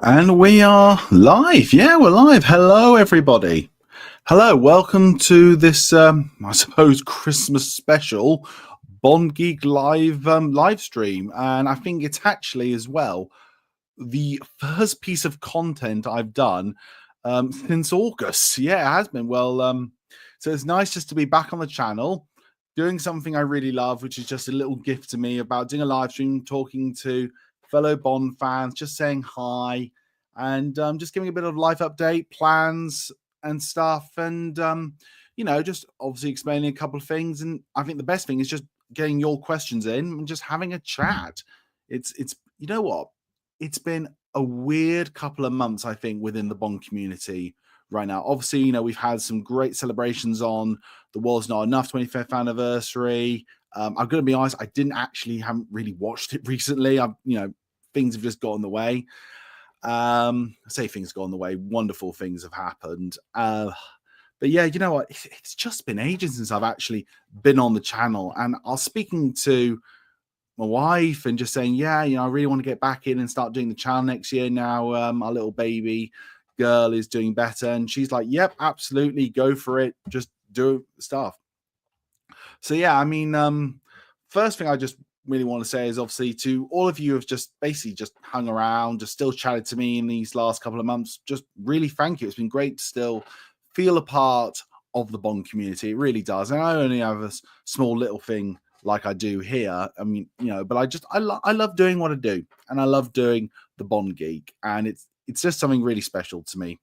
And we are live. Yeah, we're live. Hello, everybody. Hello, welcome to this, I suppose, Christmas special Bond Geek live stream. And I think it's actually as well the first piece of content I've done since August. Yeah, it has been. So it's nice just to be back on the channel, doing something I really love, which is just a little gift to me about doing a live stream, talking to fellow Bond fans, just saying hi, and just giving a bit of life update, plans, and stuff, and just obviously explaining a couple of things. And I think the best thing is just getting your questions in and just having a chat. It's you know what? It's been a weird couple of months, I think, within the Bond community right now. Obviously, we've had some great celebrations on The World's Not Enough 25th anniversary. I'm going to be honest, haven't really watched it recently. Things have just got in the way. I say things got in the way. Wonderful things have happened. But yeah, you know what? It's just been ages since I've actually been on the channel. And I was speaking to my wife and just saying, yeah, I really want to get back in and start doing the channel next year now. Our little baby girl is doing better. And she's like, yep, absolutely. Go for it. Just do stuff. So yeah, first thing I just really want to say is obviously to all of you who have just basically just hung around, just still chatted to me in these last couple of months, just really thank you. It's been great to still feel a part of the Bond community. It really does. And I only have a small little thing like I do here. But I love doing what I do, and I love doing the Bond Geek, and it's just something really special to me.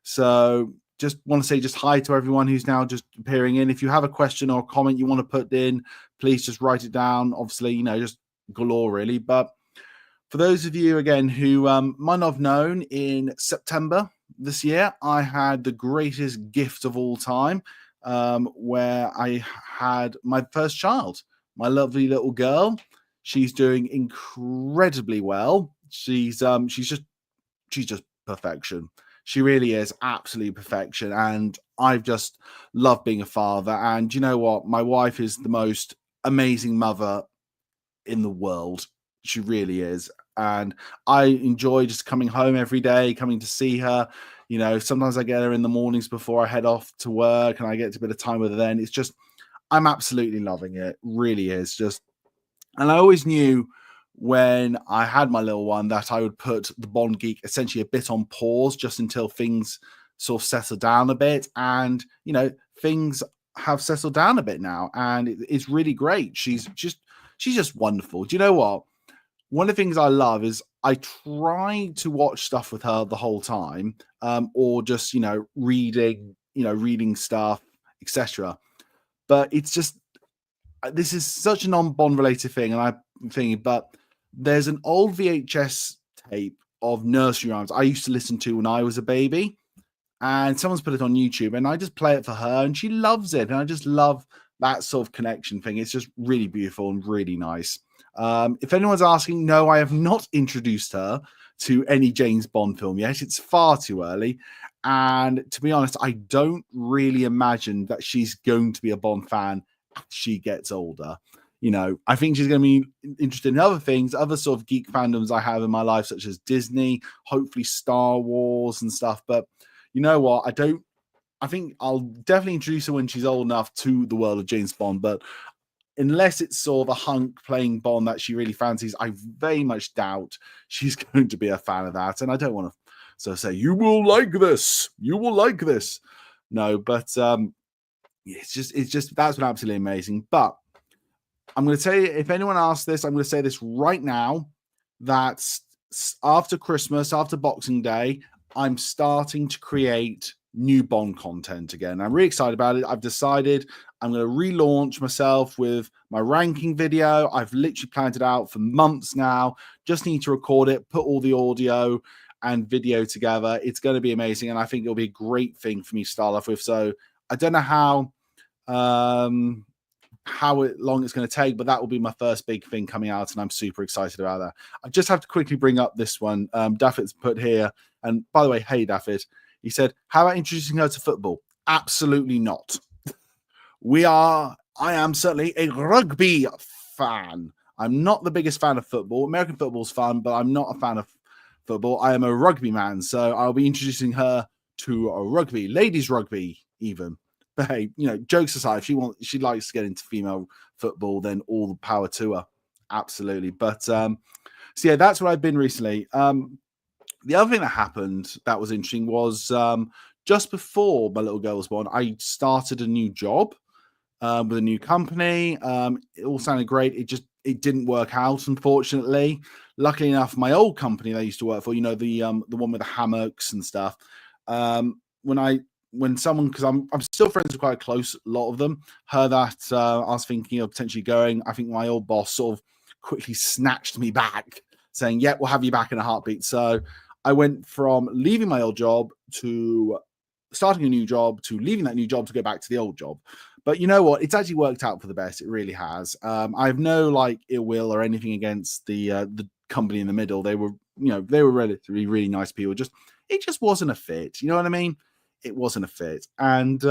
So just want to say just hi to everyone who's now just appearing in. If you have a question or a comment you want to put in, please just write it down. Obviously, just galore really. But for those of you again who might not have known, in September this year, I had the greatest gift of all time, where I had my first child, my lovely little girl. She's doing incredibly well. She's just perfection. She really is absolute perfection. And I've just loved being a father. And you know what? My wife is the most amazing mother in the world. She really is. And I enjoy just coming home every day, coming to see her. Sometimes I get her in the mornings before I head off to work, and I get a bit of time with her then. It's just, I'm absolutely loving it. Really is just. And I always knew when I had my little one that I would put the Bond Geek essentially a bit on pause just until things sort of settle down a bit. And, things have settled down a bit now, and it's really great. She's just wonderful. Do you know what? One of the things I love is I try to watch stuff with her the whole time, or just, reading stuff, etc. But it's just, this is such a non-Bond related thing, and I'm thinking, but there's an old VHS tape of nursery rhymes I used to listen to when I was a baby, and someone's put it on YouTube, and I just play it for her, and she loves it, and I just love that sort of connection thing. It's just really beautiful and really nice. If anyone's asking, no, I have not introduced her to any James Bond film yet. It's far too early. And to be honest, I don't really imagine that she's going to be a Bond fan as she gets older. I think she's going to be interested in other things, other sort of geek fandoms I have in my life, such as Disney, hopefully Star Wars and stuff. But you know what? I think I'll definitely introduce her when she's old enough to the world of James Bond. But unless it's sort of a hunk playing Bond that she really fancies, I very much doubt she's going to be a fan of that. And I don't want to say, you will like this. You will like this. No, but it's just that's been absolutely amazing. But I'm going to tell you, if anyone asks this, I'm going to say this right now, that after Christmas, after Boxing Day, I'm starting to create new Bond content again. I'm really excited about it. I've decided I'm going to relaunch myself with my ranking video. I've literally planned it out for months now. Just need to record it, put all the audio and video together. It's going to be amazing, and I think it'll be a great thing for me to start off with. So I don't know how long it's going to take, but that will be my first big thing coming out, and I'm super excited about that. I just have to quickly bring up this one. Daffod's put here, and by the way, hey Daffod, he said, how about introducing her to football? Absolutely not. I am certainly a rugby fan. I'm not the biggest fan of football. American football's fun, but I'm not a fan of football. I am a rugby man, so I'll be introducing her to a rugby, ladies rugby, even. But hey, jokes aside, if she likes to get into female football, then all the power to her. Absolutely. But so yeah, that's what I've been recently. The other thing that happened that was interesting was just before my little girl was born, I started a new job with a new company. It all sounded great. It didn't work out, unfortunately. Luckily enough, my old company that I used to work for, the one with the hammocks and stuff. When someone, because I'm still friends with quite a close lot of them, heard that I was thinking of potentially going, I think my old boss sort of quickly snatched me back, saying, "Yeah, we'll have you back in a heartbeat." So I went from leaving my old job to starting a new job to leaving that new job to go back to the old job. But you know what? It's actually worked out for the best. It really has. I have no ill will or anything against the company in the middle. They were relatively really nice people. It just wasn't a fit. You know what I mean? It wasn't a fit. And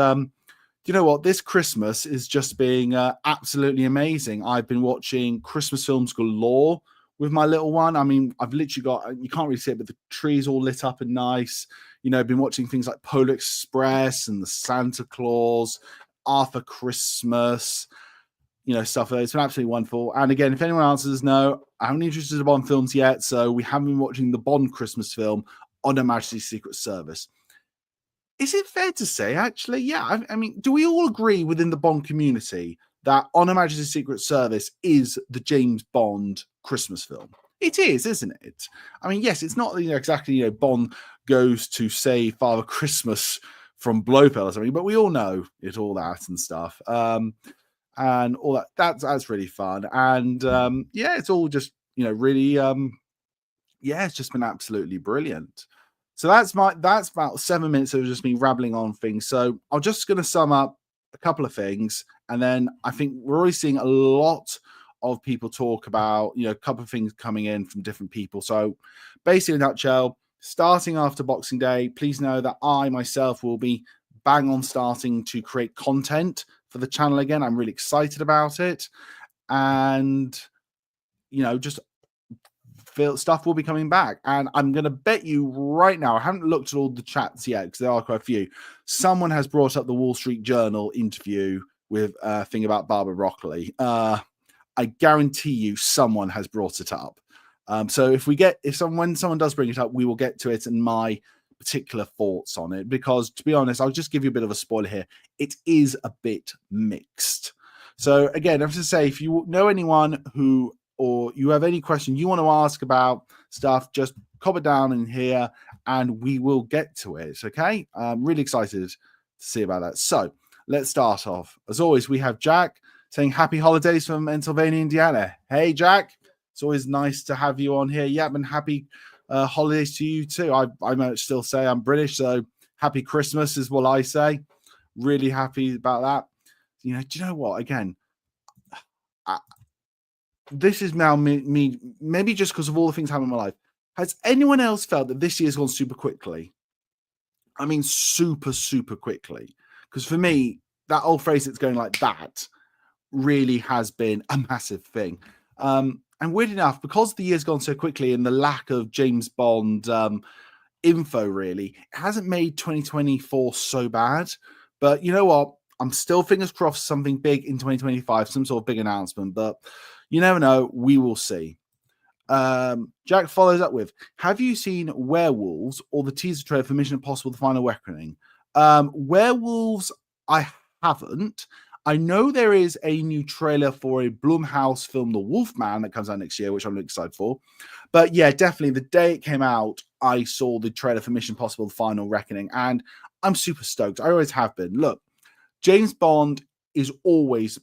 you know what? This Christmas is just being absolutely amazing. I've been watching Christmas films galore with my little one. I mean, I've literally got, you can't really see it, but the trees all lit up and nice. I've been watching things like Polar Express and the Santa Claus, Arthur Christmas, stuff like that. It's been absolutely wonderful. And again, if anyone answers no, I haven't interested in Bond films yet, so we haven't been watching the Bond Christmas film on Her Majesty's Secret Service. Is it fair to say, actually? Yeah, I mean, do we all agree within the Bond community that On Her Majesty's Secret Service is the James Bond Christmas film? It is, isn't it? I mean, yes, it's not exactly Bond goes to save Father Christmas from Blofeld or something, but we all know it, all that and stuff, and all that. That's really fun, and yeah, it's all just really yeah, it's just been absolutely brilliant. So that's about 7 minutes of just me rambling on things. So I'm just going to sum up a couple of things, and then I think we're already seeing a lot of people talk about a couple of things coming in from different people. So basically, in a nutshell, starting after Boxing Day, please know that I myself will be bang on starting to create content for the channel again. I'm really excited about it, and just stuff will be coming back. And I'm going to bet you right now, I haven't looked at all the chats yet because there are quite a few. Someone has brought up the Wall Street Journal interview with a thing about Barbara Broccoli. I guarantee you someone has brought it up. So when someone does bring it up, we will get to it and my particular thoughts on it, because to be honest, I'll just give you a bit of a spoiler here. It is a bit mixed. So again, I have to say, if you know anyone who, or you have any question you want to ask about stuff, just cop it down in here and we will get to it. Okay. I'm really excited to see about that. So let's start off. As always, we have Jack saying happy holidays from Pennsylvania, Indiana. Hey, Jack. It's always nice to have you on here. Yep, and happy holidays to you too. I might still say I'm British, so happy Christmas is what I say. Really happy about that. Do you know what? Again, this is now me maybe just because of all the things happening in my life. Has anyone else felt that this year's gone super quickly? I mean, super, super quickly. Because for me, that old phrase that's going like that really has been a massive thing. And weird enough, because the year's gone so quickly and the lack of James Bond info, really, it hasn't made 2024 so bad. But you know what? I'm still fingers crossed something big in 2025, some sort of big announcement. But you never know. We will see. Jack follows up with, have you seen Werewolves or the teaser trailer for Mission Impossible: The Final Reckoning? Werewolves, I haven't. I know there is a new trailer for a Blumhouse film, The Wolfman, that comes out next year, which I'm excited for. But yeah, definitely the day it came out, I saw the trailer for Mission Impossible: The Final Reckoning, and I'm super stoked. I always have been. Look, James Bond is always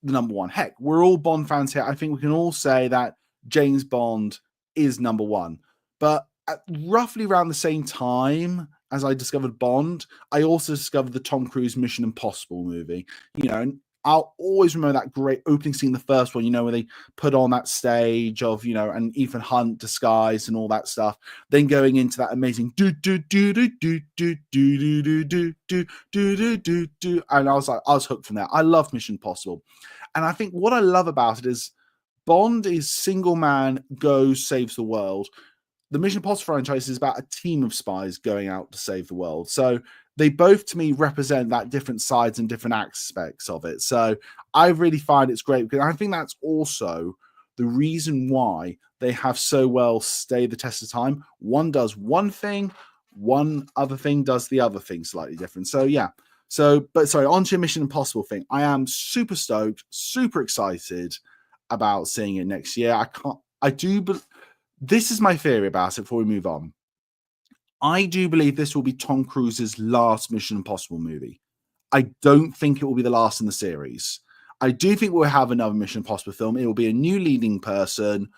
the number one. Heck, we're all Bond fans here. I think we can all say that James Bond is number one. But at roughly around the same time as I discovered Bond, I also discovered the Tom Cruise Mission Impossible movie. And I'll always remember that great opening scene, the first one, where they put on that stage of, and Ethan Hunt disguised and all that stuff. Then going into that amazing do do do do do do do do do do do do do, and I was hooked from there. I love Mission Impossible, and I think what I love about it is Bond is single man goes saves the world. the Mission Impossible franchise is about a team of spies going out to save the world. So they both, to me, represent that different sides and different aspects of it. So I really find it's great because I think that's also the reason why they have so well stayed the test of time. One does one thing, one other thing does the other thing slightly different. So yeah. So, but sorry, on to your Mission Impossible thing. I am super stoked, super excited about seeing it next year. This is my theory about it before we move on. I do believe this will be Tom Cruise's last Mission Impossible movie. I don't think it will be the last in the series. I do think we'll have another Mission Impossible film. It will be a new leading person,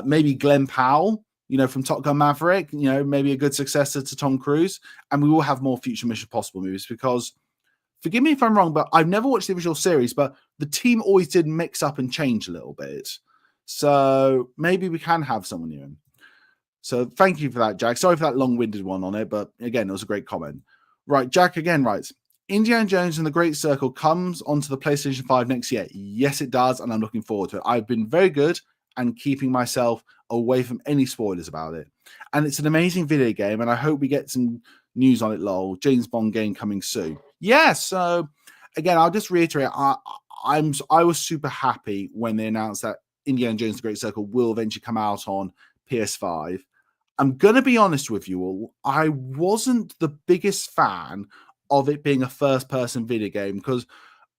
maybe Glenn Powell, from Top Gun Maverick, maybe a good successor to Tom Cruise. And we will have more future Mission Impossible movies because, forgive me if I'm wrong, but I've never watched the original series, but the team always did mix up and change a little bit. So maybe we can have someone new in. So thank you for that, Jack. Sorry for that long-winded one on it, but again, it was a great comment. Right, Jack again writes, Indiana Jones and the Great Circle comes onto the PlayStation 5 next year. Yes, it does, and I'm looking forward to it. I've been very good and keeping myself away from any spoilers about it. And it's an amazing video game, and I hope we get some news on it, lol. James Bond game coming soon. Yeah, so again, I'll just reiterate, I was super happy when they announced that Indiana Jones and the Great Circle will eventually come out on PS5. I'm going to be honest with you all. I wasn't the biggest fan of it being a first-person video game because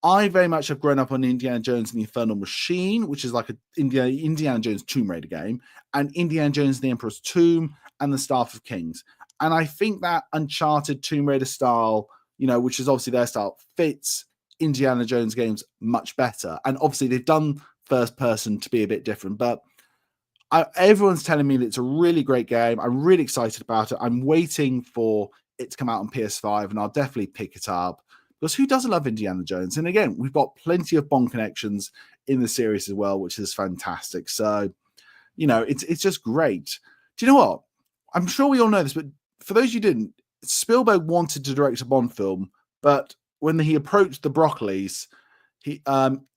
I very much have grown up on Indiana Jones and the Infernal Machine, which is like an Indiana Jones Tomb Raider game, and Indiana Jones and the Emperor's Tomb and the Staff of Kings. And I think that Uncharted Tomb Raider style, which is obviously their style, fits Indiana Jones games much better. And obviously they've done first-person to be a bit different, but everyone's telling me that it's a really great game. I'm really excited about it. I'm waiting for it to come out on PS5, and I'll definitely pick it up because who doesn't love Indiana Jones? And again, we've got plenty of Bond connections in the series as well, which is fantastic. So, it's just great. Do you know what? I'm sure we all know this, but for those who didn't, Spielberg wanted to direct a Bond film, but when he approached the Broccolis, he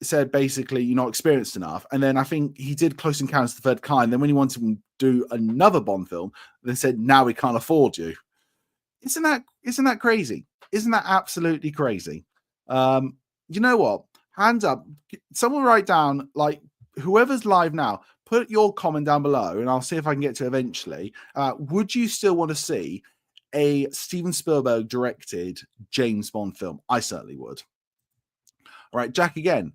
said basically, you're not experienced enough. And then I think he did Close Encounters of the Third Kind. Then when he wanted to do another Bond film, they said, now we can't afford you. Isn't that crazy? Isn't that absolutely crazy? You know what? Hands up. Someone write down, like, whoever's live now, put your comment down below and I'll see if I can get to it eventually. Would you still want to see a Steven Spielberg directed James Bond film? I certainly would. All right, Jack again.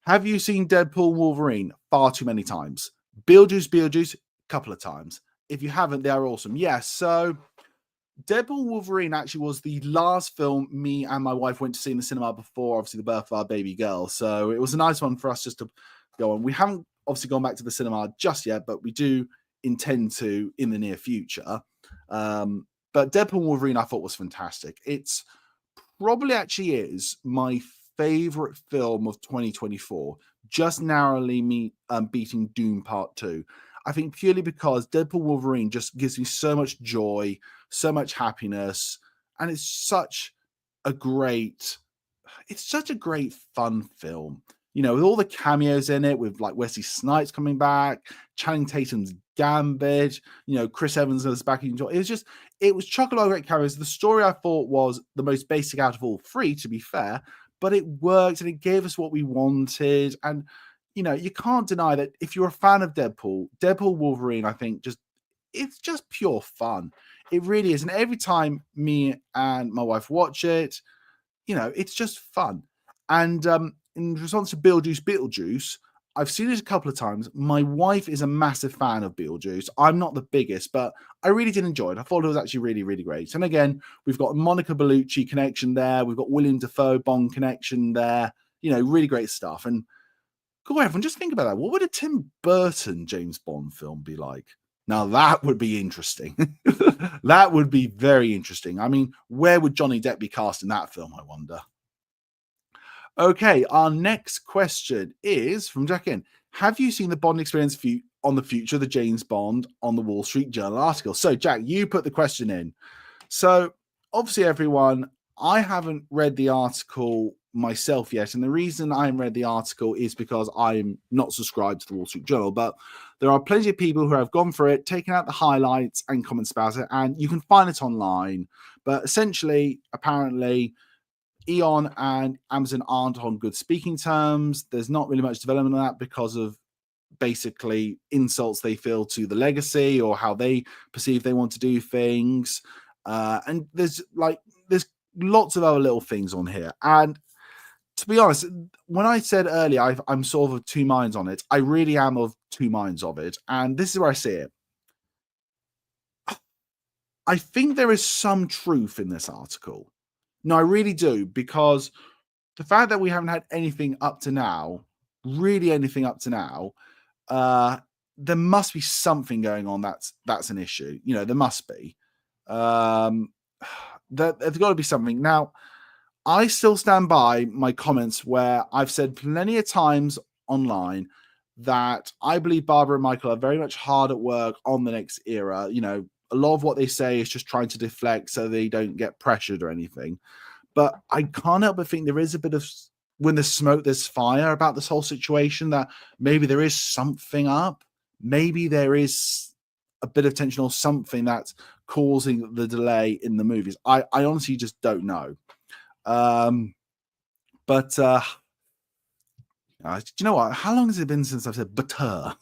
Have you seen Deadpool Wolverine? Far too many times. Beetlejuice, couple of times. If you haven't, they are awesome. Yes, so Deadpool Wolverine actually was the last film me and my wife went to see in the cinema before, obviously, the birth of our baby girl. So it was a nice one for us just to go on. We haven't obviously gone back to the cinema just yet, but we do intend to in the near future. But Deadpool Wolverine I thought was fantastic. It's probably actually is my favorite film of 2024, just narrowly beating Doom Part 2. I think purely because Deadpool Wolverine just gives me so much joy, so much happiness, and it's such a great fun film. With all the cameos in it, with like Wesley Snipes coming back, Channing Tatum's Gambit, Chris Evans is back in. It was chock-a-block great cameos. The story I thought was the most basic out of all three, to be fair, but it worked and it gave us what we wanted. And you can't deny that if you're a fan of Deadpool Wolverine, I think it's just pure fun. It really is. And every time me and my wife watch it, it's just fun. And in response to Beetlejuice, I've seen it a couple of times. My wife is a massive fan of Beetlejuice. I'm not the biggest, but I really did enjoy it. I thought it was actually really, really great. And again, we've got Monica Bellucci connection there. We've got William Dafoe Bond connection there. Really great stuff. And go on, everyone, just think about that. What would a Tim Burton James Bond film be like? Now, that would be interesting. That would be very interesting. I mean, where would Johnny Depp be cast in that film, I wonder? Okay, our next question is from Jack in. Have you seen the Bond experience on the future of the James Bond on the Wall Street Journal article? So, Jack, you put the question in. So, obviously, everyone, I haven't read the article myself yet. And the reason I haven't read the article is because I'm not subscribed to the Wall Street Journal. But There are plenty of people who have gone through it, taken out the highlights and comments about it, and you can find it online. But essentially, apparently, Eon and Amazon aren't on good speaking terms. There's not really much development on that because of basically insults they feel to the legacy or how they perceive they want to do things. And there's lots of other little things on here. And to be honest, when I said earlier I'm sort of two minds on it, I really am of two minds of it. And this is where I see it. I think there is some truth in this article. No, I really do, because the fact that we haven't had anything up to now, really anything up to now, there must be something going on that's an issue. You know, there must be. There's got to be something. Now, I still stand by my comments where I've said plenty of times online that I believe Barbara and Michael are very much hard at work on the next era. You know, a lot of what they say is just trying to deflect so they don't get pressured or anything. But I can't help but think there is a bit of, when there's smoke, there's fire about this whole situation, that maybe there is something up. Maybe there is a bit of tension or something that's causing the delay in the movies. I honestly just don't know. Do you know what? How long has it been since I've said butter?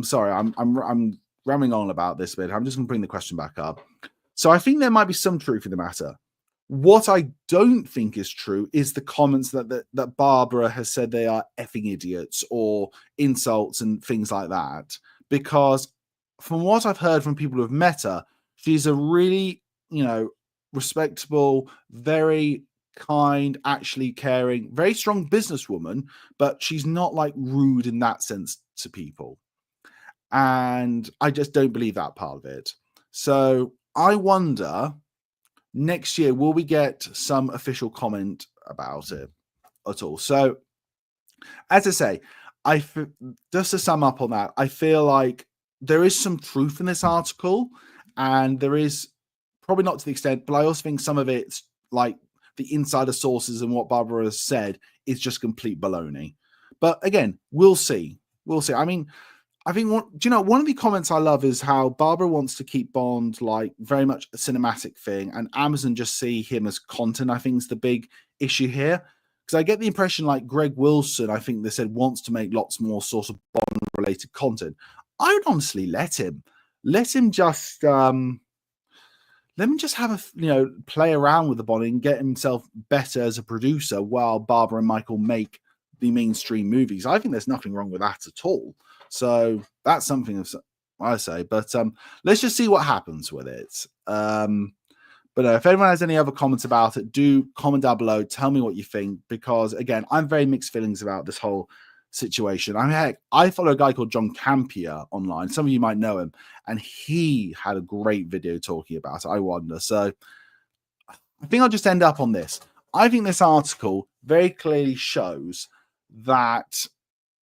Sorry, I'm rambling on about this bit. I'm just going to bring the question back up. So I think there might be some truth in the matter. What I don't think is true is the comments that Barbara has said they are effing idiots or insults and things like that. Because from what I've heard from people who've met her, she's a really, respectable, very kind, actually caring, very strong businesswoman, but she's not like rude in that sense to people. And I just don't believe that part of it. So I wonder, next year, will we get some official comment about it at all? So, as I say, just to sum up on that, I feel like there is some truth in this article, and there is probably not to the extent, but I also think some of it's like the insider sources and what Barbara has said is just complete baloney. But again, we'll see. We'll see. I mean, I think one of the comments I love is how Barbara wants to keep Bond like very much a cinematic thing, and Amazon just see him as content. I think is the big issue here, because I get the impression like Greg Wilson, I think they said, wants to make lots more sort of Bond related content. I would honestly let him just let him just have a play around with the Bond and get himself better as a producer while Barbara and Michael make the mainstream movies. I think there's nothing wrong with that at all. So that's something I say, but let's just see what happens with it. But if anyone has any other comments about it, do comment down below. Tell me what you think, because again, I'm very mixed feelings about this whole situation. I mean, heck, I follow a guy called John Campier online. Some of you might know him, and he had a great video talking about it. I wonder. So I think I'll just end up on this. I think this article very clearly shows that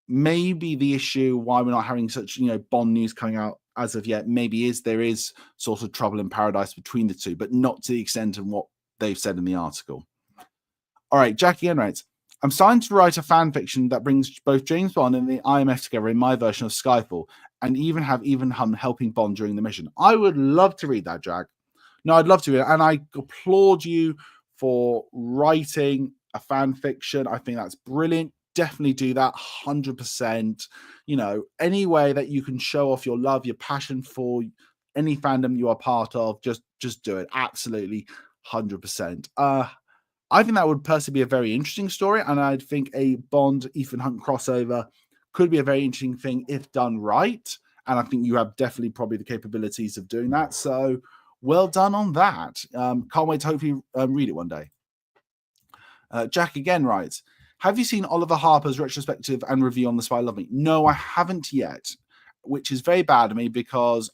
maybe the issue why we're not having such Bond news coming out as of yet maybe is there is sort of trouble in paradise between the two, but not to the extent of what they've said in the article. All right, Jackie N writes, I'm starting to write a fan fiction that brings both James Bond and the IMF together in my version of Skyfall, and even have Ethan Hunt helping Bond during the mission. I would love to read that, Jack. No, I'd love to read it, and I applaud you for writing a fan fiction. I think that's brilliant. Definitely do that, 100%. Any way that you can show off your love, your passion for any fandom you are part of, just do it. Absolutely, 100%. I think that would personally be a very interesting story, and I think a Bond Ethan Hunt crossover could be a very interesting thing if done right. And I think you have definitely probably the capabilities of doing that. So well done on that. Can't wait to hopefully read it one day. Jack again writes, have you seen Oliver Harper's retrospective and review on The Spy Love Me? No, I haven't yet, which is very bad of me because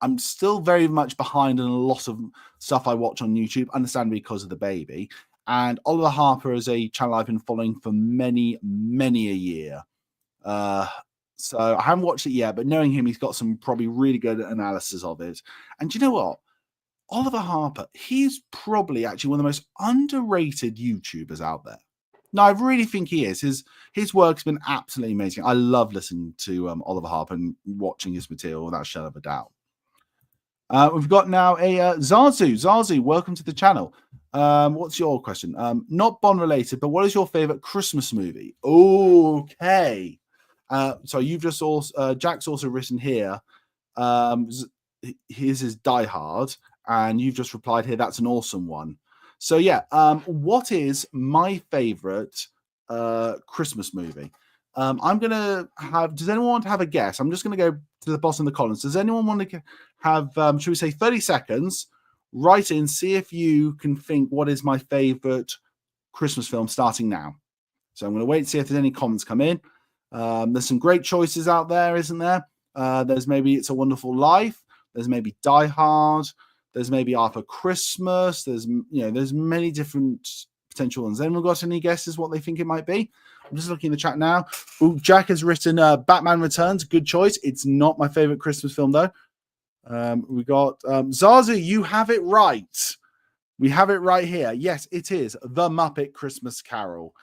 I'm still very much behind in a lot of stuff I watch on YouTube, understandably because of the baby. And Oliver Harper is a channel I've been following for many, many a year. So I haven't watched it yet, but knowing him, he's got some probably really good analysis of it. And do you know what? Oliver Harper, he's probably actually one of the most underrated YouTubers out there. No, I really think he is. his work's been absolutely amazing. I love listening to Oliver Harp and watching his material without a shadow of a doubt. We've got now a Zazu. Zazu, welcome to the channel. What's your question? Not Bond related, but what is your favorite Christmas movie? Okay. So you've just also Jack's also written here. His is Die Hard, and you've just replied here. That's an awesome one. So yeah, what is my favorite Christmas movie? I'm gonna have. Does anyone want to have a guess? I'm just gonna go to the bottom of the comments. Does anyone want to have? Should we say 30 seconds? Write in. See if you can think what is my favorite Christmas film. Starting now. So I'm going to wait and see if there's any comments come in. There's some great choices out there, isn't there? There's maybe It's a Wonderful Life. There's maybe Die Hard. There's maybe Arthur Christmas. There's there's many different potential ones. Anyone got any guesses what they think it might be? I'm just looking in the chat now. Ooh, Jack has written Batman Returns. Good choice. It's not my favorite Christmas film though. We got Zazu. You have it right. We have it right here. Yes, it is The Muppet Christmas Carol.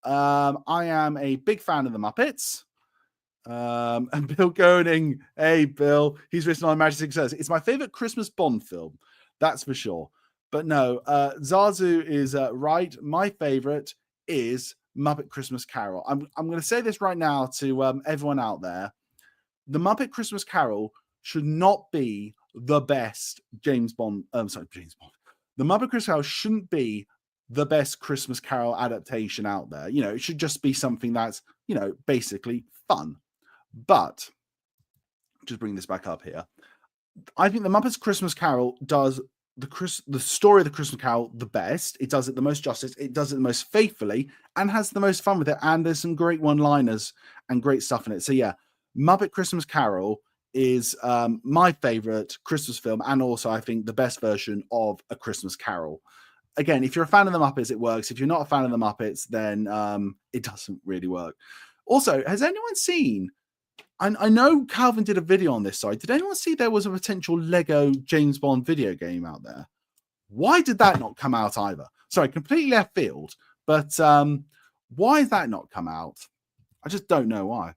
I am a big fan of the Muppets. And Bill Goning, hey Bill, he's written on Magic Success. It's my favorite Christmas Bond film, that's for sure. But no, Zazu is right. My favorite is Muppet Christmas Carol. I'm going to say this right now to everyone out there. The Muppet Christmas Carol should not be the best James Bond. James Bond. The Muppet Christmas Carol shouldn't be the best Christmas Carol adaptation out there. It should just be something that's, basically fun. But just bring this back up here. I think the Muppets Christmas Carol does the story of the Christmas Carol the best. It does it the most justice. It does it the most faithfully and has the most fun with it. And there's some great one-liners and great stuff in it. So yeah, Muppet Christmas Carol is my favorite Christmas film, and also I think the best version of A Christmas Carol. Again, if you're a fan of the Muppets, it works. If you're not a fan of the Muppets, then it doesn't really work. Also, has anyone seen? I know Calvin did a video on this side. Did anyone see there was a potential Lego James Bond video game out there? Why did that not come out either? Sorry, completely left field. But why has that not come out? I just don't know why.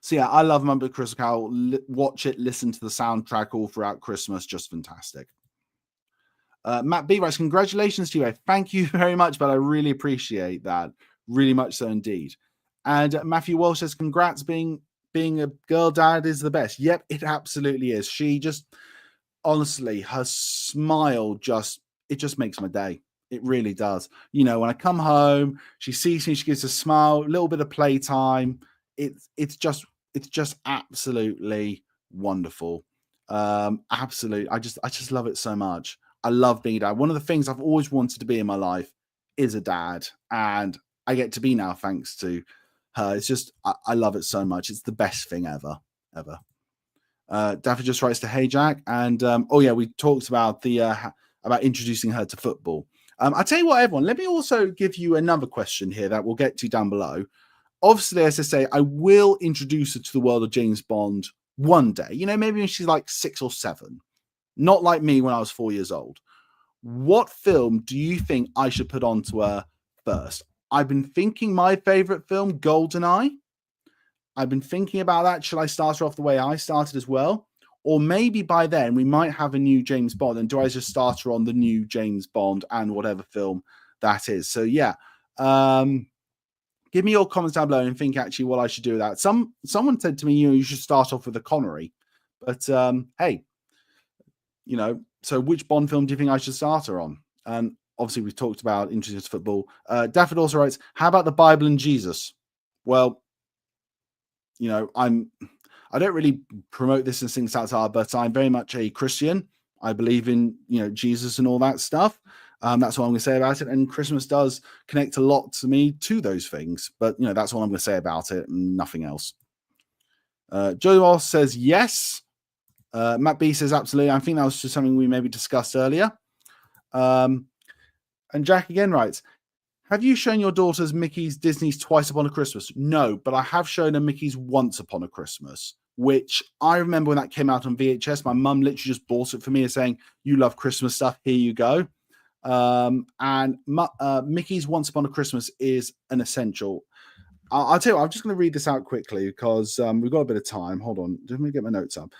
So yeah, I love Muppet Christmas Carol. Watch it, listen to the soundtrack all throughout Christmas. Just fantastic. Matt B writes, congratulations to you. Thank you very much, but I really appreciate that. Really much so indeed. And Matthew Walsh says, congrats, being a girl dad is the best. Yep, it absolutely is. She just, honestly, her smile just makes my day. It really does. When I come home, she sees me, she gives a smile, a little bit of playtime. It's just absolutely wonderful. Absolutely. I just love it so much. I love being a dad. One of the things I've always wanted to be in my life is a dad, and I get to be now thanks to her. It's just, I love it so much. It's the best thing ever. Daffy just writes to Hey Jack, and oh yeah, we talked about about introducing her to football. I'll tell you what, everyone, let me also give you another question here that we'll get to down below. Obviously, as I say, I will introduce her to the world of James Bond one day. Maybe when she's like 6 or 7. Not like me when I was 4 years old. What film do you think I should put on to her first? I've been thinking my favorite film, Goldeneye. I've been thinking about that. Should I start her off the way I started as well? Or maybe by then we might have a new James Bond. And do I just start her on the new James Bond and whatever film that is? So yeah. Give me your comments down below and think actually what I should do with that. Someone said to me, you should start off with a Connery. But hey, so which Bond film do you think I should start her on? And obviously we've talked about introducing to football. Dafford also writes, how about the Bible and Jesus? Well, I don't really promote this and sing satire, but I'm very much a Christian. I believe in, Jesus and all that stuff. That's what I'm going to say about it. And Christmas does connect a lot to me to those things. But, that's all I'm going to say about it and nothing else. Joe Ross says yes. Matt B says absolutely. I think that was just something we maybe discussed earlier. And Jack again writes, have you shown your daughters Mickey's Disney's Twice Upon a Christmas? No, but I have shown her Mickey's Once Upon a Christmas, which I remember when that came out on VHS. My mum literally just bought it for me and saying, you love Christmas stuff, here you go. And Mickey's Once Upon a Christmas is an essential. I'll tell you what, I'm just going to read this out quickly because we've got a bit of time. Hold on. Let me get my notes up.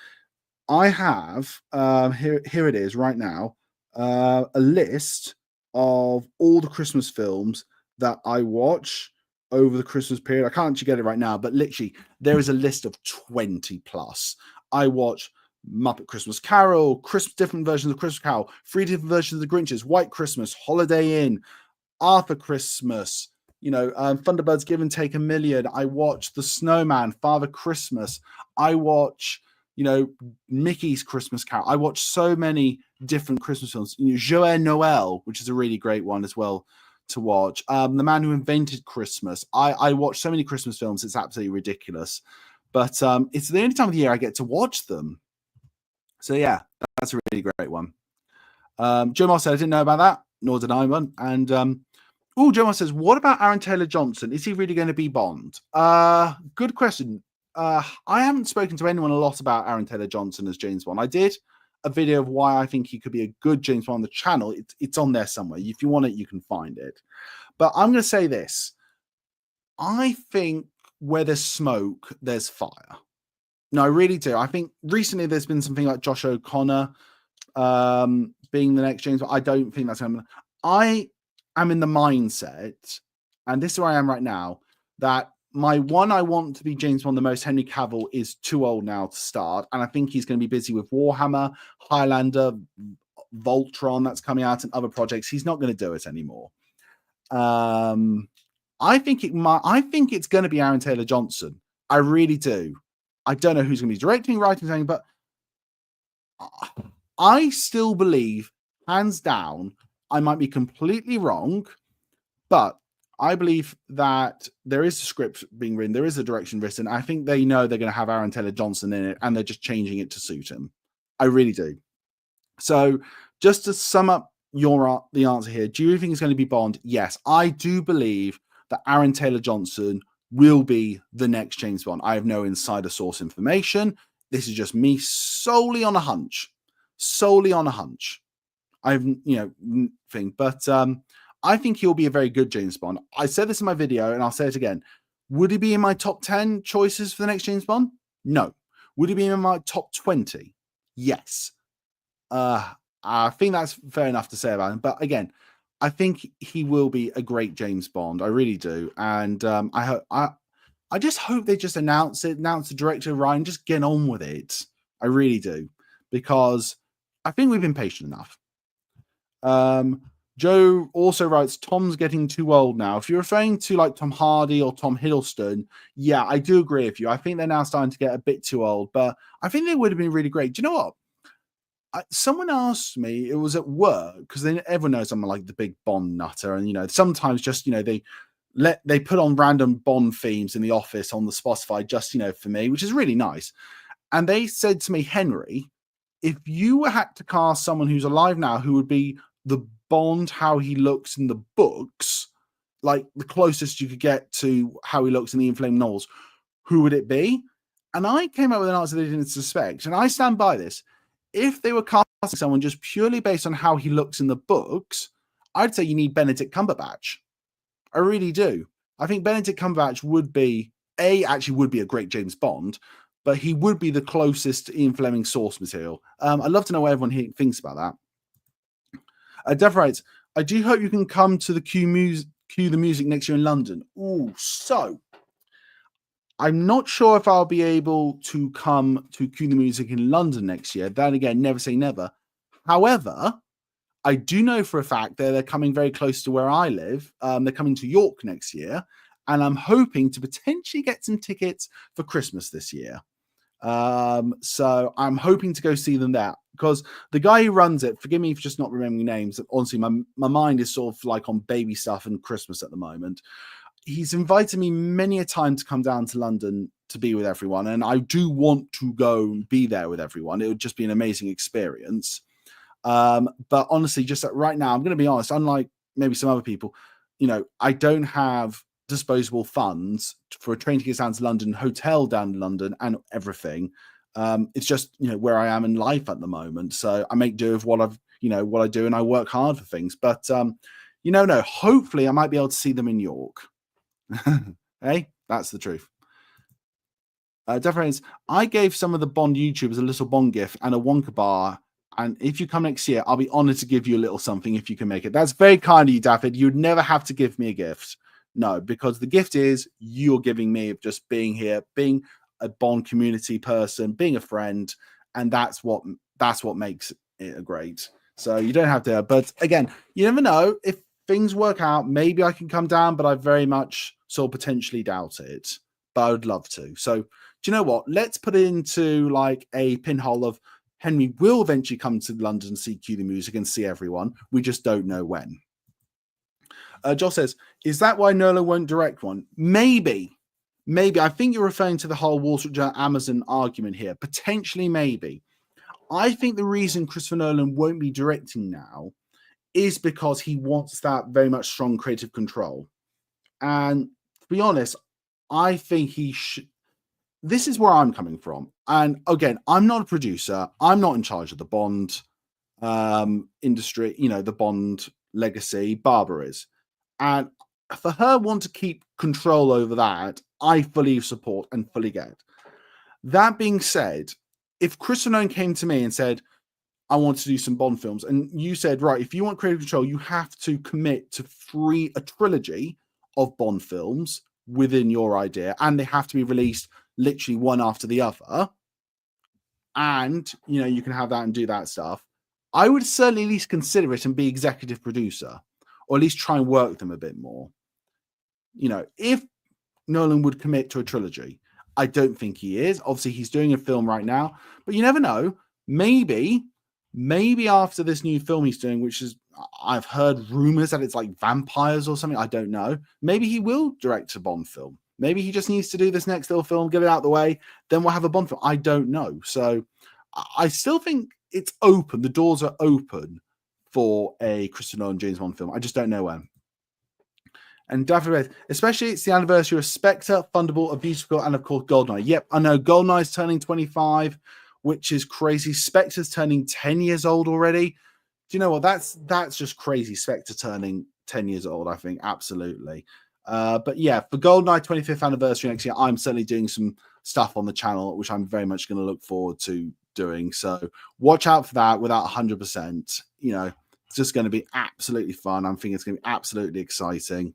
I have, here it is right now, a list of all the Christmas films that I watch over the Christmas period. I can't actually get it right now, but literally there is a list of 20 plus. I watch Muppet Christmas Carol, different versions of Christmas Carol, 3 different versions of The Grinches, White Christmas, Holiday Inn, Arthur Christmas, Thunderbirds Give and Take a Million. I watch The Snowman, Father Christmas. I watch, Mickey's Christmas Carol. I watch so many different Christmas films. Joël Noël, which is a really great one as well to watch. The Man Who Invented Christmas. I watch so many Christmas films. It's absolutely ridiculous. But it's the only time of the year I get to watch them. So yeah, that's a really great one. Joe Moss said, I didn't know about that, nor did I one. And Joe Moss says, what about Aaron Taylor-Johnson? Is he really going to be Bond? Good question. I haven't spoken to anyone a lot about Aaron Taylor-Johnson as James Bond. I did a video of why I think he could be a good James Bond on the channel. It's on there somewhere. If you want it, you can find it. But I'm going to say this. I think where there's smoke, there's fire. No, I really do. I think recently there's been something like Josh O'Connor being the next James Bond. I don't think that's happening. I am in the mindset, and this is where I am right now, that I want to be James Bond the most, Henry Cavill, is too old now to start. And I think he's going to be busy with Warhammer, Highlander, Voltron that's coming out, and other projects. He's not going to do it anymore. I think it's going to be Aaron Taylor-Johnson. I really do. I don't know who's going to be directing, writing, saying, but I still believe, hands down, I might be completely wrong, but I believe that there is a script being written, there is a direction written. I think they know they're going to have Aaron Taylor-Johnson in it, and they're just changing it to suit him. I really do. So just to sum up the answer here, do you think it's going to be Bond? Yes, I do believe that Aaron Taylor-Johnson will be the next James Bond. I have no insider source information. This is just me solely on a hunch. I have, thing, but I think he'll be a very good James Bond. I said this in my video, and I'll say it again. Would he be in my top 10 choices for the next James Bond? No. Would he be in my top 20? Yes. I think that's fair enough to say about him. But again, I think he will be a great James Bond. I really do. And I just hope they just announce the director, Ryan, just get on with it. I really do. Because I think we've been patient enough. Joe also writes, Tom's getting too old now. If you're referring to like Tom Hardy or Tom Hiddleston, yeah, I do agree with you. I think they're now starting to get a bit too old, but I think they would have been really great. Do you know what? Someone asked me, it was at work, because everyone knows I'm like the big Bond nutter, and sometimes just they put on random Bond themes in the office on the Spotify just for me, which is really nice. And they said to me, Henry, if you had to cast someone who's alive now who would be the Bond how he looks in the books, like the closest you could get to how he looks in the In Flame novels, who would it be? And I came up with an answer they didn't suspect, and I stand by this. If they were casting someone just purely based on how he looks in the books, I'd say you need Benedict Cumberbatch. I really do. I think Benedict Cumberbatch would be a great James Bond, but he would be the closest Ian Fleming source material. I'd love to know what everyone here thinks about that. Dev writes, I do hope you can come to the Cue the Music next year in London. So I'm not sure if I'll be able to come to Cue the Music in London next year. Then again, never say never. However, I do know for a fact that they're coming very close to where I live. They're coming to York next year, and I'm hoping to potentially get some tickets for Christmas this year. So I'm hoping to go see them there, because the guy who runs it, forgive me for just not remembering names. Honestly, my mind is sort of like on baby stuff and Christmas at the moment. He's invited me many a time to come down to London to be with everyone, and I do want to go and be there with everyone. It would just be an amazing experience. But honestly, just right now, I'm going to be honest, unlike maybe some other people, I don't have disposable funds for a train ticket down to London, hotel down to London, and everything. It's just, where I am in life at the moment. So I make do with what I do, and I work hard for things. But, hopefully I might be able to see them in York. Hey, That's the truth. Definitely, I gave some of the Bond YouTubers a little Bond gift and a Wonka bar. And if you come next year, I'll be honored to give you a little something if you can make it. That's very kind of you, Daffod. You'd never have to give me a gift. No, because the gift is you're giving me just being here, being a Bond community person, being a friend, and that's what makes it great. So you don't have to. But again, you never know if things work out. Maybe I can come down, but I very much sort of potentially doubt it. But I would love to. So do you know what? Let's put it into like a pinhole of Henry will eventually come to London and see Q the Music and see everyone. We just don't know when. Josh says, is that why Nolan won't direct one? Maybe. I think you're referring to the whole Wall Street Journal Amazon argument here. Potentially, maybe. I think the reason Christopher Nolan won't be directing now is because he wants that very much strong creative control. And to be honest, I think he should. This is where I'm coming from. And again, I'm not a producer. I'm not in charge of the Bond industry, the Bond legacy. Barbara is. And for her want to keep control over that, I fully support and fully get. That being said, if Christopher Nolan came to me and said, I want to do some Bond films, and you said, right, if you want creative control, you have to commit to a trilogy of Bond films within your idea, and they have to be released literally one after the other, and you can have that and do that stuff, I would certainly at least consider it and be executive producer, or at least try and work them a bit more. If Nolan would commit to a trilogy, I don't think he is. Obviously, he's doing a film right now, but you never know. Maybe after this new film he's doing, which is, I've heard rumors that it's like vampires or something. I don't know. Maybe he will direct a Bond film. Maybe he just needs to do this next little film, get it out of the way, then we'll have a Bond film. I don't know. So I still think it's open. The doors are open for a Christopher Nolan James Bond film. I just don't know when. And Daffy, especially it's the anniversary of Spectre, Thunderbolt, A Beautiful, and of course Goldeneye. Yep, I know Goldeneye's turning 25, which is crazy. Spectre's turning 10 years old already. Do you know what? That's just crazy. Spectre turning 10 years old, I think. Absolutely. But yeah, for Goldeneye 25th anniversary next year, I'm certainly doing some stuff on the channel, which I'm very much going to look forward to doing. So watch out for that without 100%. It's just going to be absolutely fun. I'm thinking it's going to be absolutely exciting.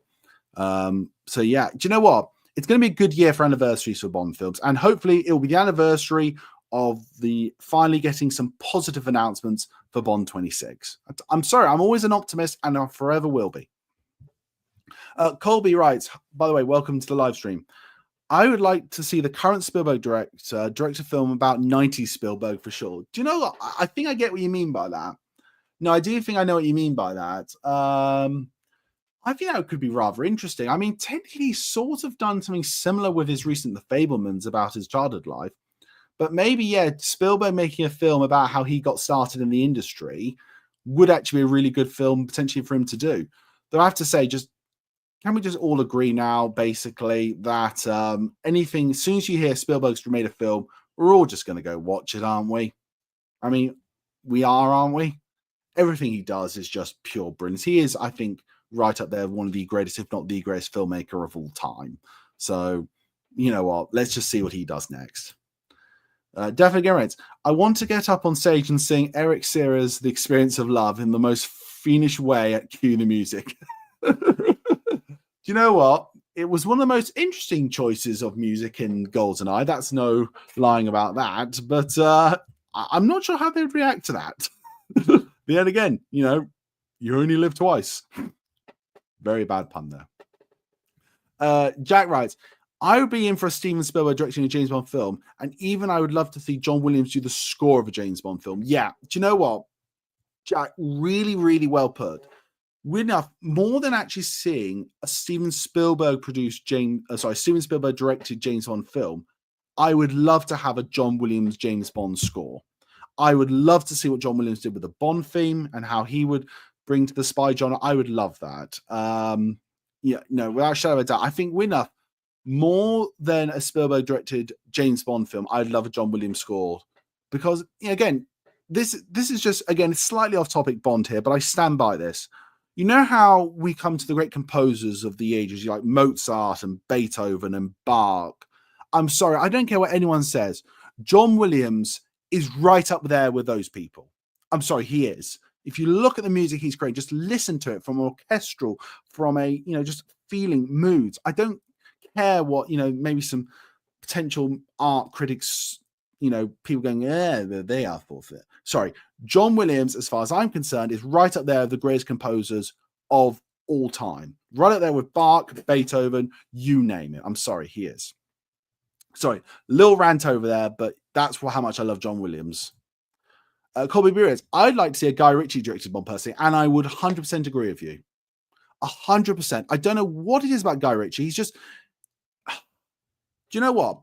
So yeah, do you know what? It's going to be a good year for anniversaries for Bond films, and hopefully it will be the anniversary of the finally getting some positive announcements for Bond 26. I'm sorry, I'm always an optimist, and I forever will be. Colby writes, by the way, welcome to the live stream. I would like to see the current Spielberg direct a film about 90s Spielberg for sure. Do you know what? I think I get what you mean by that. No, I do think I know what you mean by that. I think that could be rather interesting. I mean, technically, he's sort of done something similar with his recent The Fabelmans about his childhood life. But maybe, yeah, Spielberg making a film about how he got started in the industry would actually be a really good film potentially for him to do. Though I have to say, can we just all agree now, basically, that anything, as soon as you hear Spielberg's made a film, we're all just going to go watch it, aren't we? I mean, we are, aren't we? Everything he does is just pure brilliance. He is, I think, right up there, one of the greatest, if not the greatest filmmaker of all time. So, you know what? Let's just see what he does next. Definitely Garrett, I want to get up on stage and sing Eric Serra's The Experience of Love in the most fiendish way at Cue the Music. Do you know what? It was one of the most interesting choices of music in Goldeneye. That's no lying about that. But I'm not sure how they'd react to that. But then again, you only live twice. Very bad pun there. Jack writes, I would be in for a Steven Spielberg directing a James Bond film, and even I would love to see John Williams do the score of a James Bond film. Yeah, do you know what, Jack? Really, really well put. Enough more than actually seeing a Steven Spielberg directed James Bond film. I would love to have a John Williams James Bond score. I would love to see what John Williams did with the Bond theme and how he would bring to the spy genre. I would love that. Without a shadow of a doubt, I think enough more than a Spielberg directed James Bond film. I'd love a John Williams score because again, this is just again slightly off topic Bond here, but I stand by this. you know how we come to the great composers of the ages, like Mozart and Beethoven and Bach. I'm sorry, I don't care what anyone says. John Williams is right up there with those people. I'm sorry, he is. If you look at the music he's creating, just listen to it from orchestral, from a, just feeling moods. I don't care what, maybe some potential art critics, people going, yeah, they are forfeit. Sorry, John Williams, as far as I'm concerned, is right up there with the greatest composers of all time. Right up there with Bach, Beethoven, you name it. I'm sorry, he is. Sorry, little rant over there, but that's how much I love John Williams. Colby Beers, I'd like to see a Guy Ritchie directed Bond personally, and I would 100% agree with you. 100%. I don't know what it is about Guy Ritchie. He's just, do you know what?